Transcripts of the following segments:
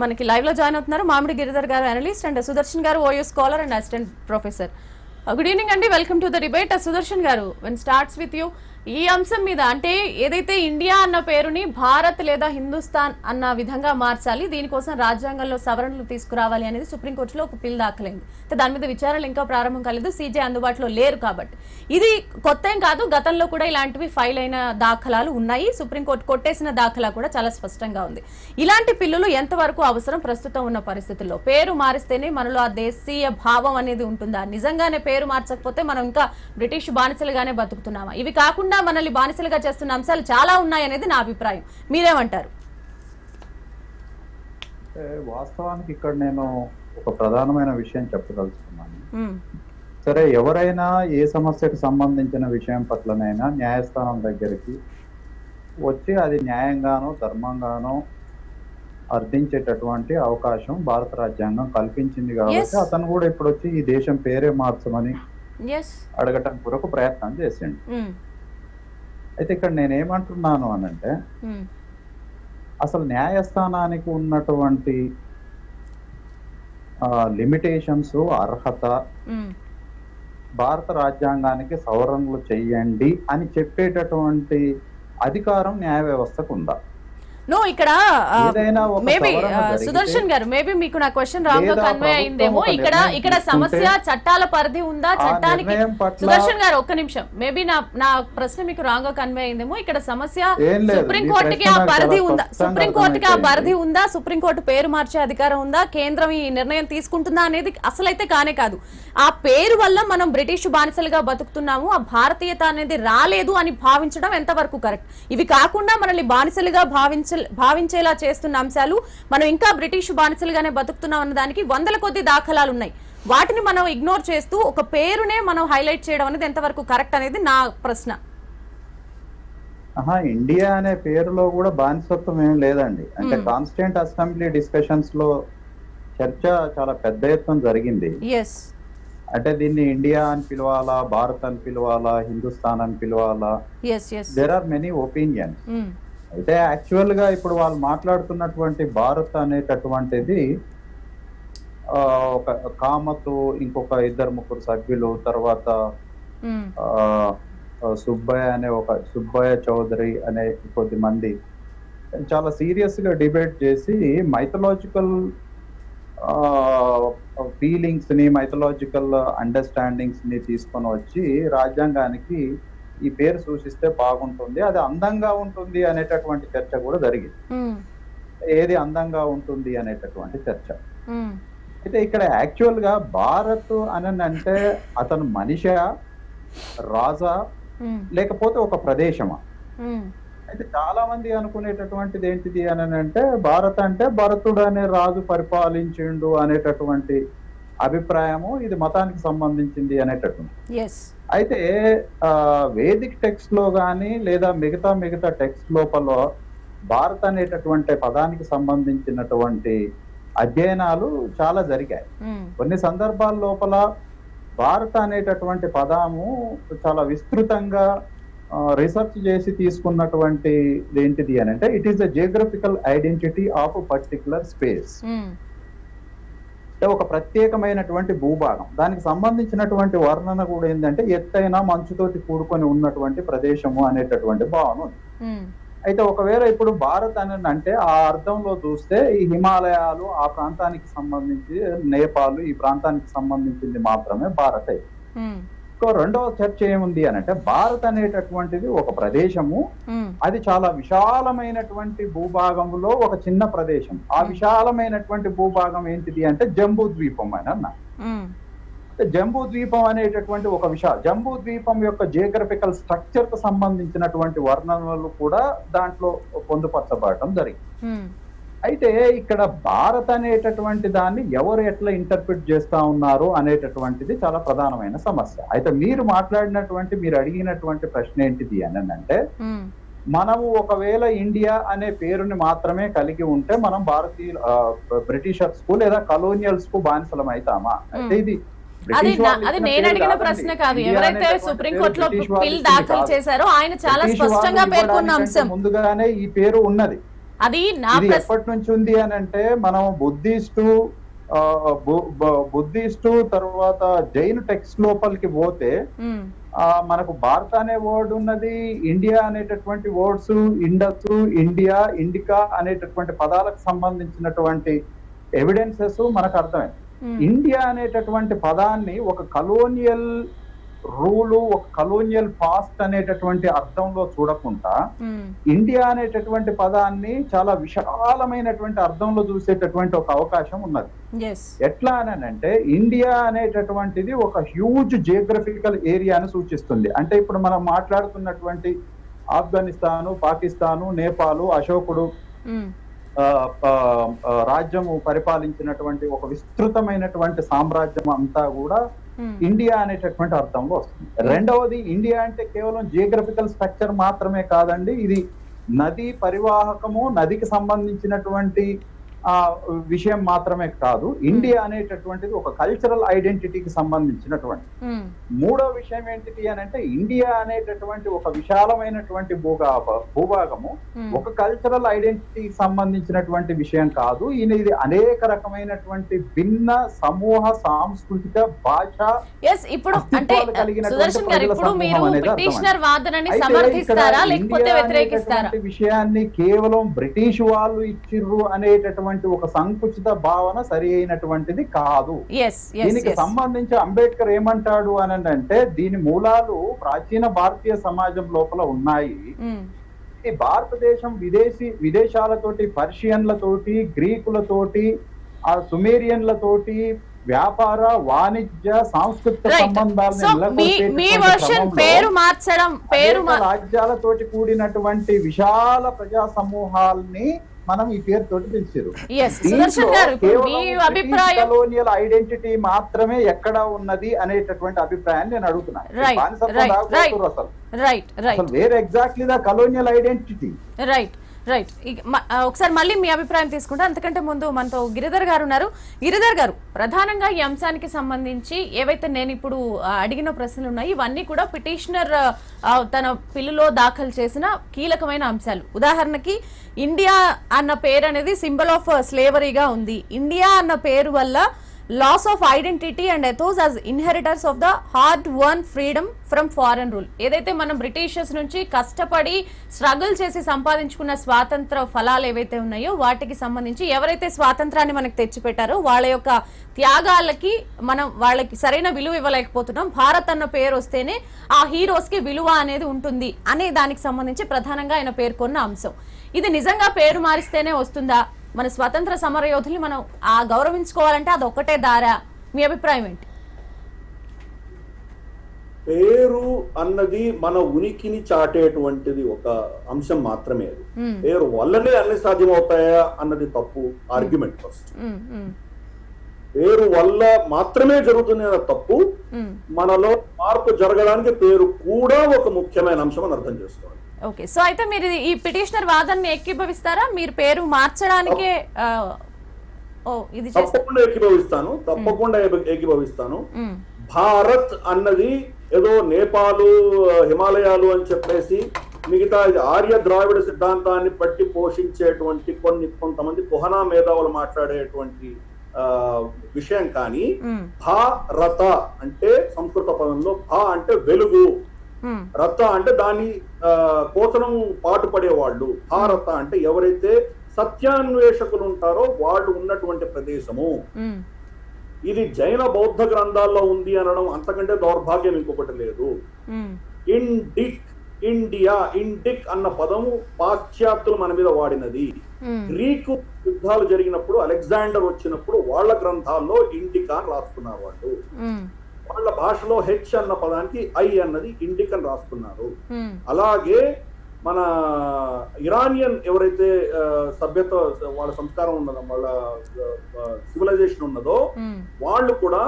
మనకి లైవ్ లో జాయిన్ అవుతున్నారు మామిడి గిరిధర్ గారు అనలిస్ట్ అండ్ సుదర్శన్ గారు OU scholar and assistant professor. Good evening అండి, welcome to the debate. Sudarshan గారు, వెన్ స్టార్ట్స్ విత్ యూ. ఈ అంశం మీద అంటే ఏదైతే ఇండియా అన్న పేరుని భారత్ లేదా హిందుస్థాన్ అన్న విధంగా మార్చాలి, దీనికోసం రాజ్యాంగంలో సవరణలు తీసుకురావాలి అనేది సుప్రీంకోర్టులో ఒక పిల్ దాఖలైంది. దాని మీద విచారణలు ఇంకా ప్రారంభం కాలేదు, సీజే అందుబాటులో లేరు కాబట్టి. ఇది కొత్త ఏం కాదు, గతంలో కూడా ఇలాంటివి ఫైల్ అయిన దాఖలాలు ఉన్నాయి. సుప్రీంకోర్టు కొట్టేసిన దాఖలా కూడా చాలా స్పష్టంగా ఉంది. ఇలాంటి పిల్లులు ఎంతవరకు అవసరం ప్రస్తుతం ఉన్న పరిస్థితుల్లో? పేరు మారిస్తేనే మనలో ఆ దేశీయ భావం అనేది ఉంటుందా? నిజంగానే పేరు మార్చకపోతే మనం ఇంకా బ్రిటిష్ బానిసలుగానే బతుకుతున్నామా? ఇవి కాకుండా మనల్ని బానిసలుగా చేస్తున్న అంశాలు చాలా ఉన్నాయనేది నా అభిప్రాయం. మీరేమంటారు? వాస్తవానికి ఇక్కడ నేను ఒక ప్రధానమైన విషయం చెప్పదలుచుకున్నాను. సరే, ఎవరైనా ఏ సమస్యకు సంబంధించిన విషయం పట్లనైనా న్యాయస్థానం దగ్గరికి వచ్చి అది న్యాయంగానో ధర్మంగానో అర్థించేటటువంటి అవకాశం భారత రాజ్యాంగం కల్పించింది కాబట్టి అతను కూడా ఇప్పుడు వచ్చి ఈ దేశం పేరే మార్చమని అడగటం కొరకు ప్రయత్నం చేసిండు. అయితే ఇక్కడ నేనేమంటున్నాను అనంటే, అసలు న్యాయస్థానానికి ఉన్నటువంటి లిమిటేషన్స్, అర్హత భారత రాజ్యాంగానికి సవరణలు చెయ్యండి అని చెప్పేటటువంటి అధికారం న్యాయ వ్యవస్థకు ఉందా? నో, ఇక్కడ మేబీ సుదర్శన్ గారు, మేబీ మీకు నా క్వశ్చన్ రాంగ్ గా కన్వే అయిందేమో. ఇక్కడ సమస్య చట్టాల పరిధి ఉందా, చట్టానికి సుదర్శన్ గారు ఒక్క నిమిషం, మేబీ నా ప్రశ్న మీకు రాంగ్ గా కన్వే అయిందేమో. ఇక్కడ సమస్య సుప్రీంకోర్టుకి ఆ పరిధి ఉందా, సుప్రీంకోర్టుకి ఆ పరిధి ఉందా, సుప్రీంకోర్టు పేరు మార్చే అధికారం ఉందా, కేంద్రం ఈ నిర్ణయం తీసుకుంటుందా అనేది అసలైతే కానే కాదు. ఆ పేరు వల్ల మనం బ్రిటిష్ బానిసలుగా బతుకుతున్నాము, ఆ భారతీయత అనేది రాలేదు అని భావించడం ఎంతవరకు కరెక్ట్? ఇవి కాకుండా మనల్ని బానిసలుగా భావించేలా చేస్తున్న అంశాలు, మనం ఇంకా బ్రిటిష్ బానిసలుగానే బతుకుతున్నాం అన్న దానికి వందల కొద్ది దాఖలాలు ఉన్నాయి. వాటిని మనం ఇగ్నోర్ చేస్తూ ఒక పేరునే మనం హైలైట్ చేయడం అనేది ఎంతవరకు కరెక్ట్ అనేది నా ప్రశ్న. ఇండియా అనే పేరులో కూడా బానిసత్వం ఏం లేదండి. అంటే కాన్స్టిట్యూంట్ అసెంబ్లీ డిస్కషన్స్ లో చర్చ చాలా పెద్ద ఎత్తున జరిగింది. అంటే దీన్ని ఇండియా అని పిలవాలా, భారత్ అని పిలవాలా, హిందుస్థాన్ అని పిలవాలా, దేర్ ఆర్ మెనీ ఒపీనియన్స్. అయితే యాక్చువల్ గా ఇప్పుడు వాళ్ళు మాట్లాడుతున్నటువంటి భారత్ అనేటటువంటిది ఒక కామతు, ఇంకొక 2-3 సభ్యులు, తర్వాత సుబ్బయ్య చౌదరి అనే కొద్ది మంది చాలా సీరియస్ గా డిబేట్ చేసి మైథలాజికల్ ఫీలింగ్స్ ని, మైథలాజికల్ అండర్స్టాండింగ్స్ ని తీసుకొని వచ్చి రాజ్యాంగానికి ఈ పేరు సూచిస్తే బాగుంటుంది, అది అందంగా ఉంటుంది అనేటటువంటి చర్చ కూడా జరిగింది. ఏది అందంగా ఉంటుంది అనేటటువంటి చర్చ. అయితే ఇక్కడ యాక్చువల్ గా భారత్ అని అంటే అతను మనిషా, రాజా, లేకపోతే ఒక ప్రదేశమా? అయితే చాలా మంది అనుకునేటటువంటిది ఏంటిది అని అంటే, భారత్ అంటే భరతుడు అనే రాజు పరిపాలించిండు అనేటటువంటి అభిప్రాయము, ఇది మతానికి సంబంధించింది అనేటటువంటి. అయితే వేదిక్ టెక్స్ట్ లో గాని లేదా మిగతా టెక్స్ట్ లోపల భారత్ అనేటటువంటి పదానికి సంబంధించినటువంటి అధ్యయనాలు చాలా జరిగాయి. కొన్ని సందర్భాల లోపల భారత్ అనేటటువంటి పదము చాలా విస్తృతంగా రీసెర్చ్ చేసి తీసుకున్నటువంటి ఏంటిది అని అంటే, it is the geographical identity of particular space. ఒక ప్రత్యేకమైనటువంటి భూభాగం, దానికి సంబంధించినటువంటి వర్ణన కూడా ఏంటంటే ఎత్తైన మంచుతోటి కూడుకొని ఉన్నటువంటి ప్రదేశము అనేటటువంటి భావన ఉంది. అయితే ఒకవేళ ఇప్పుడు భారత్ అని అంటే ఆ అర్థంలో చూస్తే ఈ హిమాలయాలు, ఆ ప్రాంతానికి సంబంధించి నేపాల్, ఈ ప్రాంతానికి సంబంధించింది మాత్రమే భారత్ అయితే. రెండవ చర్చ ఏముంది అని అంటే, భారత్ అనేటటువంటిది ఒక ప్రదేశము, అది చాలా విశాలమైనటువంటి భూభాగంలో ఒక చిన్న ప్రదేశం. ఆ విశాలమైనటువంటి భూభాగం ఏంటిది అంటే జంబూ ద్వీపం అని అన్నా. జంబూ ద్వీపం అనేటటువంటి ఒక జంబూ ద్వీపం యొక్క జియోగ్రఫికల్ స్ట్రక్చర్ కు సంబంధించినటువంటి వర్ణనలు కూడా దాంట్లో పొందుపరచబడటం జరిగింది. అయితే ఇక్కడ భారత్ అనేటటువంటి దాన్ని ఎవరు ఎట్లా ఇంటర్ప్రిట్ చేస్తా ఉన్నారు అనేటటువంటిది చాలా ప్రధానమైన సమస్య. అయితే మీరు అడిగినటువంటి ప్రశ్న ఏంటిది అని అంటే, మనము ఒకవేళ ఇండియా అనే పేరుని మాత్రమే కలిగి ఉంటే మనం బ్రిటిషర్స్ కు లేదా కలోనియల్స్ కు బానిసలం అవుతామా? అయితే ఇది అది నేను అడిగిన ప్రశ్న కాదు. ఎవరైతే సుప్రీంకోర్టులో బిల్ దాఖలు చేశారో ఆయన చాలా స్పష్టంగా పేర్కొన్న అంశం. ముందుగానే ఈ పేరు ఉన్నది. అది నా ఇది ఎప్పటి నుంచి ఉంది అని అంటే మనం బుద్ధిస్టు తర్వాత జైన్ టెక్స్ట్ లోపలికి పోతే మనకు భారత అనే వర్డ్ ఉన్నది, ఇండియా అనేటటువంటి వర్డ్స్, ఇండస్, ఇండియా, ఇండికా అనేటటువంటి పదాలకు సంబంధించినటువంటి ఎవిడెన్సెస్ మనకు అర్థమైంది. ఇండియా అనేటటువంటి పదాన్ని ఒక కలోనియల్ రూలు, ఒక కలోనియల్ పాస్ట్ అనేటటువంటి అర్థంలో చూడకుండా ఇండియా అనేటటువంటి పదాన్ని చాలా విశాలమైనటువంటి అర్థంలో చూసేటటువంటి ఒక అవకాశం ఉన్నది. ఎట్లా అని అంటే ఇండియా అనేటటువంటిది ఒక హ్యూజ్ జియోగ్రఫికల్ ఏరియాను సూచిస్తుంది. అంటే ఇప్పుడు మనం మాట్లాడుతున్నటువంటి ఆఫ్ఘనిస్తాను, పాకిస్తాను, నేపాల్, అశోకుడు రాజ్యము పరిపాలించినటువంటి ఒక విస్తృతమైనటువంటి సామ్రాజ్యం అంతా కూడా ఇండియా అనేటటువంటి అర్థంలో వస్తుంది. రెండవది, ఇండియా అంటే కేవలం జియోగ్రఫికల్ స్ట్రక్చర్ మాత్రమే కాదండి, ఇది నది పరివాహకము, నదికి సంబంధించినటువంటి విషయం మాత్రమే కాదు. ఇండియా అనేటటువంటిది ఒక కల్చరల్ ఐడెంటిటీకి సంబంధించినటువంటి. మూడో విషయం ఏంటిది అని అంటే ఇండియా అనేటటువంటి ఒక విశాలమైనటువంటి భూభాగము ఒక కల్చరల్ ఐడెంటిటీకి సంబంధించినటువంటి విషయం కాదు. ఇది అనేక రకమైనటువంటి భిన్న సమూహ, సాంస్కృతిక, భాష విషయాన్ని కేవలం బ్రిటిష్ వాళ్ళు ఇచ్చిర్రు అనేటటువంటి ఒక సంకుచిత భావన సరి అయినటువంటిది కాదు. దీనికి సంబంధించి అంబేద్కర్ ఏమంటాడు అని అంటే దీని మూలాలు ప్రాచీన భారతీయ సమాజం లోపల ఉన్నాయి. ఈ భారతదేశం విదేశాలతోటి, పర్షియన్లతోటి, గ్రీకులతోటి, ఆ సుమేరియన్లతోటి వ్యాపార, వాణిజ్య, సాంస్కృతిక సంబంధాలను రాజ్యాలతోటి కూడినటువంటి విశాల ప్రజా సమూహాల్ని మనం ఈ పేరుతోటి పిలిచారు. కలోనియల్ ఐడెంటిటీ మాత్రమే ఎక్కడ ఉన్నది అనేటటువంటి అభిప్రాయాన్ని నేను అడుగుతున్నాను. Where exactly the colonial identity. Right. ఒకసారి మళ్ళీ మీ అభిప్రాయం తీసుకుంటే, అంతకంటే ముందు మనతో గిరిధర్ గారు ఉన్నారు. గిరిధర్ గారు, ప్రధానంగా ఈ అంశానికి సంబంధించి ఏవైతే నేను ఇప్పుడు అడిగిన ప్రశ్నలు ఉన్నాయి, ఇవన్నీ కూడా పిటిషనర్ తన పిల్లులో దాఖలు చేసిన కీలకమైన అంశాలు. ఉదాహరణకి ఇండియా అన్న పేరు అనేది సింబల్ ఆఫ్ స్లేవరీగా ఉంది. ఇండియా అన్న పేరు వల్ల loss of identity and ethos as inheritors of the hard won freedom from foreign rule. ఏదైతే మనం బ్రిటిషర్స్ నుంచి కష్టపడి స్ట్రగుల్ చేసి సంపాదించుకున్న స్వాతంత్ర ఫలాలు ఏవైతే ఉన్నాయో వాటికి సంబంధించి ఎవరైతే స్వాతంత్రాన్ని మనకు తెచ్చిపెట్టారో వాళ్ళ యొక్క త్యాగాలకి మనం వాళ్ళకి సరైన విలువ ఇవ్వలేకపోతున్నాం. భారత్ అన్న పేరు వస్తేనే ఆ హీరోస్ కి విలువ అనేది ఉంటుంది అనే దానికి సంబంధించి ప్రధానంగా ఆయన పేర్కొన్న అంశం. ఇది నిజంగా పేరు మారిస్తేనే వస్తుందా? మన స్వతంత్ర సమర యోధుల్ని మనం గౌరవించుకోవాలంటే అది ఒక్కటే దారా? మీ అభిప్రాయం ఏంటి? పేరు అన్నది మన ఉనికిని చాటేటువంటిది ఒక అంశం మాత్రమే. అది పేరు వల్లనే అన్ని సాధ్యమవుతాయా అన్నది తప్పు ఆర్గ్యుమెంట్. ఫస్ట్ పేరు వల్ల మాత్రమే జరుగుతుంది అన్న తప్పు. మనలో మార్పు జరగడానికి పేరు కూడా ఒక ముఖ్యమైన అంశం అని అర్థం చేసుకోవాలి. ఓకే, సో అయితే మీరు ఈ పిటిషనర్ వాదనని ఏకీభవిస్తారా? మీరు పేరు మార్చడానికే తప్పకుండా ఏకీభవిస్తాను. భారత్ అన్నది ఏదో నేపాలు, హిమాలయాలు అని చెప్పేసి మిగతా ఆర్య ద్రావిడ సిద్ధాంతాన్ని పట్టి పోషించేటువంటి కొంతమంది కుహనా మేధావులు మాట్లాడేటువంటి విషయం. కానీ భారత అంటే సంస్కృత పదంలో భా అంటే వెలుగు, రత అంటే దాని కోసం పాటుపడేవాళ్ళు. భారత అంటే ఎవరైతే సత్యాన్వేషకులు ఉంటారో వాళ్ళు ఉన్నటువంటి ప్రదేశము. ఇది జైన బౌద్ధ గ్రంథాల్లో ఉంది అనడం అంతకంటే దౌర్భాగ్యం ఇంకొకటి లేదు. ఇండియా, ఇండిక్ అన్న పదము పాశ్చాత్యులు మన మీద వాడినది. గ్రీకు యుద్ధాలు జరిగినప్పుడు అలెగ్జాండర్ వచ్చినప్పుడు వాళ్ళ గ్రంథాల్లో ఇండికా అని రాసుకున్నారు వాళ్ళు. వాళ్ళ భాషలో హెచ్ అన్న పదానికి ఐ అన్నది ఇండిక్ అని రాసుకున్నారు. అలాగే మన ఇరానియన్ ఎవరైతే సభ్యత, వాళ్ళ సంస్కారం ఉన్నదో, వాళ్ళ సివిలైజేషన్ ఉన్నదో, వాళ్ళు కూడా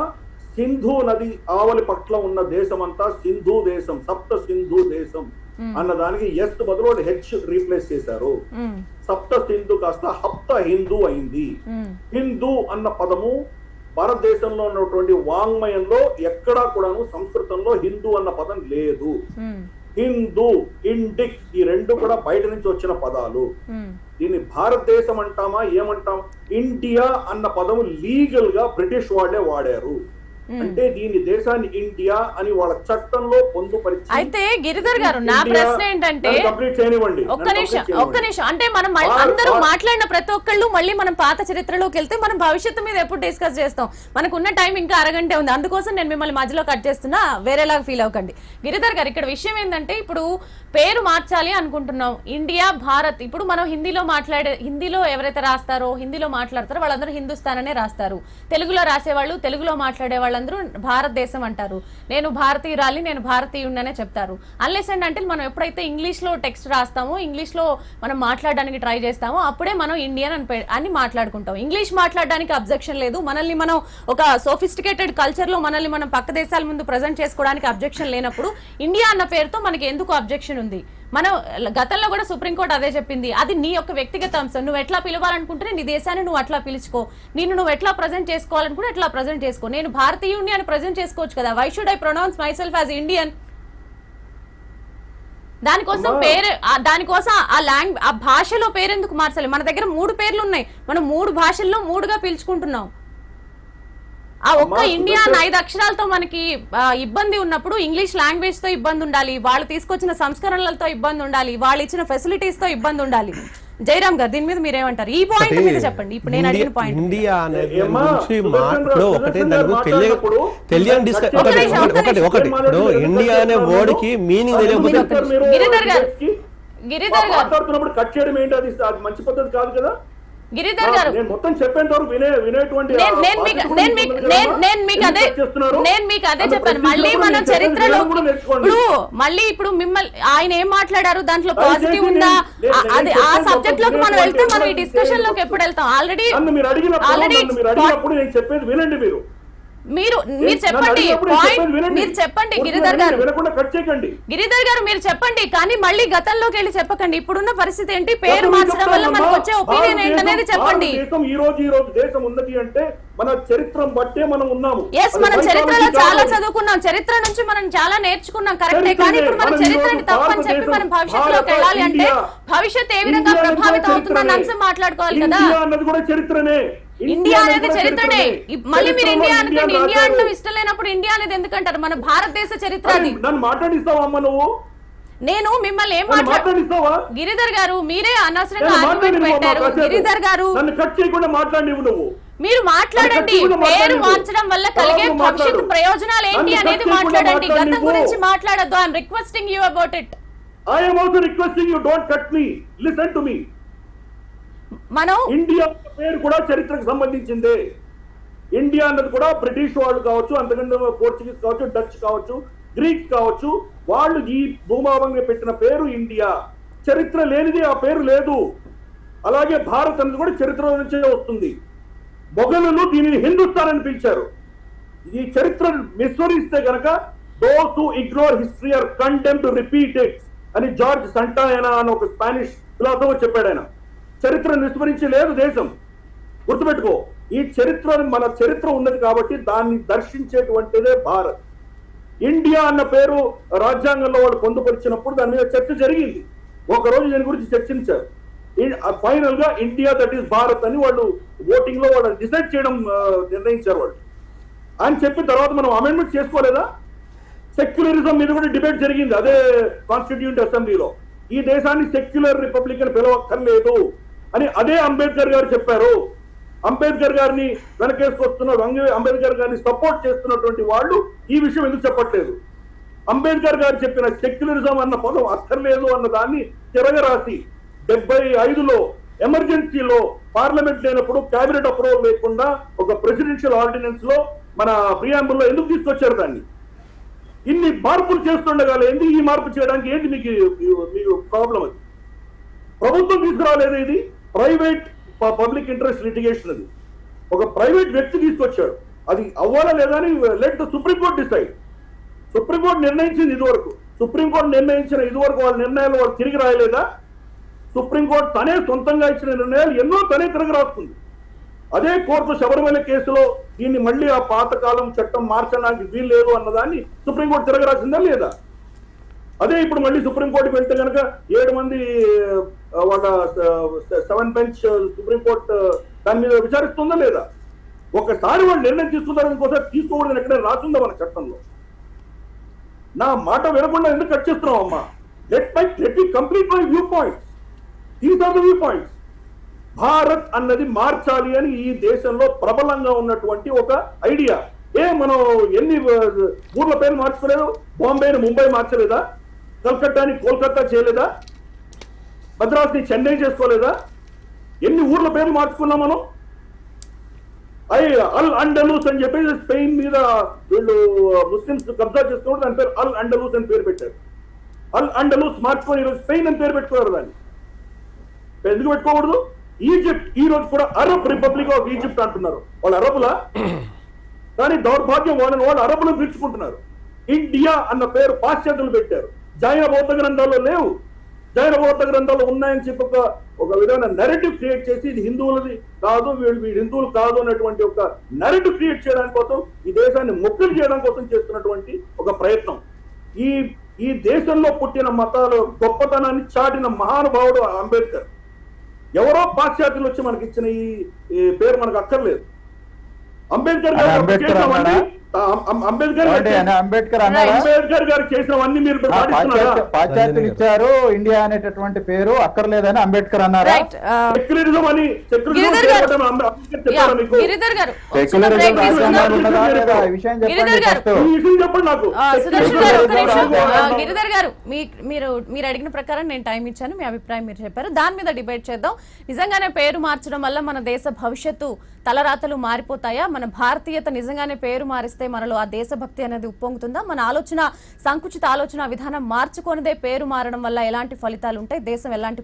సింధు నది ఆవలి పట్ల ఉన్న దేశం అంతా సింధు దేశం, సప్త సింధు దేశం అన్న దానికి ఎస్ బదులు హెచ్ రీప్లేస్ చేశారు. సప్త సింధు కాస్త హప్త హిందూ అయింది. హిందూ అన్న పదము భారతదేశంలో ఉన్నటువంటి వాంగ్మయంలో ఎక్కడా కూడాను సంస్కృతంలో హిందూ అన్న పదం లేదు. హిందూ, ఇండిక్ ఈ రెండు కూడా బయట నుంచి వచ్చిన పదాలు. దీన్ని భారతదేశం అంటామా ఏమంటాం? ఇండియా అన్న పదము లీగల్ గా బ్రిటిష్ వాళ్ళే వాడారు. అంటే దీని దేశాన్ని ఇండియా అని వాళ్ళ చట్టంలో పొందుపరిచి. అయితే గిరిధర్ గారు, నా ప్రశ్న ఏంటంటే, కంప్లీట్ చేయనివ్వండి, ఒక్క నిమిషం. అంటే మనం అందరూ మాట్లాడిన ప్రతి ఒక్కళ్ళు మళ్ళీ మనం పాత చరిత్రలోకి వెళ్తే మనం భవిష్యత్తు మీద ఎప్పుడు డిస్కస్ చేస్తాం. మనకు ఉన్న టైం ఇంకా అరగంటే ఉంది, అందుకోసం నేను మిమ్మల్ని మధ్యలో కట్ చేస్తున్నా, వేరేలాగా ఫీల్ అవ్వకండి. గిరిధర్ గారు, ఇక్కడ విషయం ఏంటంటే, ఇప్పుడు పేరు మార్చాలి అనుకుంటున్నాం, ఇండియా భారత్. ఇప్పుడు మనం హిందీలో ఎవరైతే రాస్తారో, హిందీలో మాట్లాడతారో వాళ్ళందరూ హిందుస్థాన్ అనే రాస్తారు. తెలుగులో రాసేవాళ్ళు, తెలుగులో మాట్లాడే వాళ్ళందరూ భారతదేశం అంటారు. నేను భారతీయురాలి, నేను భారతీయుడిననే చెప్తారు. అన్లెస్ అండ్ అంటే మనం ఎప్పుడైతే ఇంగ్లీష్ లో టెక్స్ట్ రాస్తామో, ఇంగ్లీష్ లో మనం మాట్లాడడానికి ట్రై చేస్తామో, అప్పుడే మనం ఇండియన్ అని మాట్లాడుకుంటాం. ఇంగ్లీష్ మాట్లాడడానికి అబ్జెక్షన్ లేదు. మనల్ని మనం ఒక సోఫిస్టికేటెడ్ కల్చర్ లో మనల్ని మనం పక్క దేశాల ముందు ప్రజెంట్ చేసుకోవడానికి అబ్జెక్షన్ లేనప్పుడు ఇండియా అన్న పేరుతో మనకి ఎందుకు అబ్జెక్షన్ ఉంది? మనం గతంలో కూడా సుప్రీంకోర్టు అదే చెప్పింది. అది నీ యొక్క వ్యక్తిగత అంశం. నువ్వు ఎట్లా పిలవాలనుకుంటే నీ దేశాన్ని నువ్వు అట్లా పిలుచుకో, నువ్వు ఎట్లా ప్రజెంట్ చేసుకోవాలనుకుంటే ఎట్లా ప్రజెంట్ చేసుకో. నేను భారతీయుడిని అని ప్రజెంట్ చేసుకోవచ్చు కదా. Why should I pronounce myself as Indian? దానికోసం ఆ భాషలో పేరెందుకు మార్చాలి? మన దగ్గర 3 పేర్లు ఉన్నాయి, మనం 3 భాషల్లో 3గా పిలుచుకుంటున్నాం. ఆ ఒక్క ఇండియా 5 అక్షరాలతో మనకి ఇబ్బంది ఉన్నప్పుడు ఇంగ్లీష్ లాంగ్వేజ్ తో ఇబ్బంది ఉండాలి, వాళ్ళు తీసుకొచ్చిన సంస్కరణలతో ఇబ్బంది ఉండాలి, వాళ్ళు ఇచ్చిన ఫెసిలిటీస్ తో ఇబ్బంది ఉండాలి. జయరామ్ గారు, దీని మీద మీరేమంటారు? ఈ పాయింట్ మీద చెప్పండి. ఇప్పుడు నేను అడిగిన పాయింట్ ఇండియా అనేది ఒకటి ఇండియా అనే వర్డ్ కి మీనింగ్ తెలియదు. గిరిధర్ గారు కట్ చేయడం ఏంటి? అది మంచి పద్ధతి కాదు కదా. గిరిధర్ గారు, నేను మొత్తం చెప్పేంత వరకు వినేటువంటి నేను మీకు అదే చెప్పాను. మళ్ళీ మనం చరిత్రలో ఇప్పుడు మిమ్మల్ని ఆయన ఏం మాట్లాడారు, దాంట్లో పాజిటివ్ ఉందా, అది ఆ సబ్జెక్ట్ లోకి మనం వెళ్తే మనం ఈ డిస్కషన్ లోకి ఎప్పుడు వెళ్తాం? ఆల్రెడీ నేను చెప్పేది వినండి. మీరు చెప్పండి పాయింట్, మీరు చెప్పండి గిరిధర్ గారు. గిరిధర్ గారు మీరు చెప్పండి, కానీ మళ్ళీ గతంలోకి వెళ్ళి చెప్పకండి. ఇప్పుడున్న పరిస్థితి ఏంటి, పేరు మార్చడం వల్ల మనకు వచ్చే ఒపీనియన్ ఏంటనేది చెప్పండి. ఈ రోజు దేశం ఉన్నది అంటే మన చరిత్ర బట్టే మనం ఉన్నాము. ఎస్, మనం చరిత్రలో చాలా చదువుకున్నాం, చరిత్ర నుంచి మనం చాలా నేర్చుకున్నాం, కరెక్టే. కానీ ఇప్పుడు మన చరిత్రని తప్పని చెప్పి మనం భవిష్యత్తులోకి వెళ్ళాలి అంటే భవిష్యత్ ఏ విధంగా ప్రభావితం అవుతుందన్న అంశం మాట్లాడుకోవాలి కదా. అన్నది కూడా చరిత్రనే. ఇండియా అనేది చరిత్రనే. మళ్ళీ మీరు ఇండియా అనుకోండి, ఇండియా అంటే ఇష్టం లేనప్పుడు ఇండియా అనేది ఎందుకంటారు? మన భారతదేశ చరిత్ర అది. నన్ను మాట్లాడిస్తావా నువ్వు? నేను మిమ్మల్ని ఏం మాట్లాడిస్తావా? గిరిధర్ గారు, మీరే అనవసరంగా ఆర్గ్యుమెంట్ పెట్టారు. గిరిధర్ గారు, నన్ను కట్ చేయకుండా మాట్లాడివు నువ్వు. మీరు మాట్లాడండి, పేరు మార్చడం వల్ల కలిగే భవిష్యత్తు ప్రయోజనాలు ఏంటి అనేది మాట్లాడండి, గతం గురించి మాట్లాడద్దు. I'm requesting you about it. I am also requesting you, don't cut me, listen to me. మనం ఇండియా పేరు కూడా చరిత్రకు సంబంధించిందే. ఇండియా అన్నది కూడా బ్రిటిష్ వాళ్ళు కావచ్చు, అంతకంటే పోర్చుగీస్ కావచ్చు, డచ్ కావచ్చు, గ్రీక్స్ కావచ్చు, వాళ్ళు ఈ భూభాగంగా పెట్టిన పేరు ఇండియా. చరిత్ర లేనిది ఆ పేరు లేదు. అలాగే భారత్ అనేది కూడా చరిత్ర నుంచే వస్తుంది. మొఘలులు దీనిని హిందుస్థాన్ అని పిలిచారు. ఈ చరిత్ర విస్మరిస్తే గనక those who ignore history are condemned to repeat it అని జార్జ్ సంటాయనా అని ఒక స్పానిష్ ఫిలాసఫర్ చెప్పాడు. ఆయన చరిత్రను విస్మరించి లేదు దేశం. గుర్తుపెట్టుకో, ఈ చరిత్ర మన చరిత్ర ఉన్నది కాబట్టి దాన్ని దర్శించేటువంటిదే భారత్. ఇండియా అన్న పేరు రాజ్యాంగంలో వాళ్ళు పొందుపరిచినప్పుడు దాని మీద చర్చ జరిగింది. ఒకరోజు దీని గురించి చర్చించారు. ఫైనల్ గా ఇండియా దట్ ఈస్ భారత్ అని వాళ్ళు ఓటింగ్ లో వాళ్ళు డిసైడ్ చేయడం నిర్ణయించారు వాళ్ళు అని చెప్పిన తర్వాత మనం అమెండ్మెంట్ చేసుకోలేదా? సెక్యులరిజం మీద కూడా డిబేట్ జరిగింది అదే కాన్స్టిట్యూంట్ అసెంబ్లీలో. ఈ దేశాన్ని సెక్యులర్ రిపబ్లిక్ అని పిలవక్కర్లేదు అని అదే అంబేద్కర్ గారు చెప్పారు. అంబేద్కర్ గారిని వెనకేసుకొస్తున్న అంబేద్కర్ గారిని సపోర్ట్ చేస్తున్నటువంటి వాళ్ళు ఈ విషయం ఎందుకు చెప్పట్లేదు? అంబేద్కర్ గారు చెప్పిన సెక్యులరిజం అన్న పదం అక్కర్లేదు అన్న దాన్ని తిరగరాసి 75లో ఎమర్జెన్సీలో పార్లమెంట్ లేనప్పుడు కేబినెట్ అప్రూవల్ లేకుండా ఒక ప్రెసిడెన్షియల్ ఆర్డినెన్స్ లో మన ప్రియాంబుల్ లో ఎందుకు తీసుకొచ్చారు దాన్ని? ఇన్ని మార్పులు చేస్తుండగా ఏంది ఈ మార్పు చేయడానికి ఏంటి మీకు ప్రాబ్లం? అది ప్రభుత్వం తీసుకురాలేదు. ఇది ప్రైవేట్ పబ్లిక్ ఇంట్రెస్ట్ లిటిగేషన్. అది ఒక ప్రైవేట్ వ్యక్తి తీసుకొచ్చాడు. అది అవ్వాలా లేదా అని let the supreme court decide. Supreme court నిర్ణయించింది ఇదివరకు. సుప్రీంకోర్టు నిర్ణయించిన ఇదివరకు వాళ్ళ నిర్ణయాలు వాళ్ళు తిరిగి రాయలేదా? సుప్రీంకోర్టు తనే సొంతంగా ఇచ్చిన నిర్ణయాలు ఎన్నో తనే తిరిగి రాస్తుంది. అదే కోర్టు శబరిమల కేసులో దీన్ని మళ్ళీ ఆ పాతకాలం చట్టం మార్చడానికి వీలు లేదు అన్నదాన్ని సుప్రీంకోర్టు తిరగరాసిందా లేదా? అదే ఇప్పుడు మళ్ళీ సుప్రీంకోర్టుకి వెళ్తే కనుక 7 మంది వాళ్ళ 7 బెంచ్ సుప్రీంకోర్టు దాని మీద విచారిస్తుందా లేదా? ఒకసారి వాళ్ళు నిర్ణయం తీసుకుంటారు, ఇంకోసారి తీసుకోకూడదని ఎక్కడైనా రాసిందా మన చట్టంలో? నా మాట వినకుండా ఎందుకు కట్ చేస్తున్నావు అమ్మా? Let me complete my view points. These are the view points. Bharat అన్నది మార్చాలి అని ఈ దేశంలో ప్రబలంగా ఉన్నటువంటి ఒక ఐడియా. మనం ఎన్ని ఊర్ల పేర్లు మార్చుకోలేదు? బాంబేని ముంబై మార్చలేదా? కల్కట్టాని కోల్కతా చేయలేదా? మద్రాస్ని చెన్నై చేసుకోలేదా? ఎన్ని ఊర్ల పేర్లు మార్చుకున్నాం మనం? అల్ అండలూస్ అని చెప్పేసి స్పెయిన్ మీద వీళ్ళు ముస్లింస్ కబ్జా చేసుకున్నారు, దాని పేరు అల్ అండలూస్ అని పేరు పెట్టారు. అల్ అండలూస్ మార్చుకొని ఈరోజు స్పెయిన్ అని పేరు పెట్టుకున్నారు. దాన్ని ఎందుకు పెట్టుకోకూడదు? ఈజిప్ట్ ఈ రోజు కూడా అరబ్ రిపబ్లిక్ ఆఫ్ ఈజిప్ట్ అంటున్నారు. వాళ్ళు అరబులా? కానీ దౌర్భాగ్యం వాళ్ళు అరబులను పిలుచుకుంటున్నారు. ఇండియా అన్న పేరు పాశ్చాత్యులు పెట్టారు. జైన బౌద్ధ గ్రంథాల్లో లేవు. జైన బౌద్ధ గ్రంథాల్లో ఉన్నాయని చెప్పి ఒక విధమైన నెరేటివ్ క్రియేట్ చేసి ఇది హిందువులది కాదు, వీళ్ళు హిందువులు కాదు అన్నటువంటి ఒక నెరేటివ్ క్రియేట్ చేయడానికి కోసం, ఈ దేశాన్ని ముక్కలు చేయడం కోసం చేస్తున్నటువంటి ఒక ప్రయత్నం. ఈ దేశంలో పుట్టిన మతాలు గొప్పతనాన్ని చాటిన మహానుభావుడు అంబేద్కర్. ఎవరో పాశ్చాత్యులు వచ్చి మనకి ఇచ్చిన ఈ పేరు మనకు అక్కర్లేదు. అంబేద్కర్ గారు చేసినవన్నీ మీరు పాశ్చాత్యులు ఇచ్చారు, ఇండియా అనేటటువంటి పేరు అక్కర్లేదని అంబేద్కర్ అన్నారు. సెక్యులరిజం అని చెప్పండి నాకు. గిరిధర్ గారు, మీరు అడిగిన ప్రకారం నేను టైం ఇచ్చాను, మీ అభిప్రాయం మీరు చెప్పారు, దాని మీద డిబేట్ చేద్దాం. నిజంగానే పేరు మార్చడం వల్ల మన దేశ భవిష్యత్తు తలరాతలు మారిపోతాయా? మన భారతీయత నిజంగానే పేరు మారిస్తే మనలో ఆ దేశభక్తి అనేది ఉప్పొంగుతుందా? మన ఆలోచన, సంకుచిత ఆలోచన విధానం మార్చుకొనిదే పేరు మారడం వల్ల ఎలాంటి ఫలితాలు ఉంటాయి? దేశం ఎలాంటి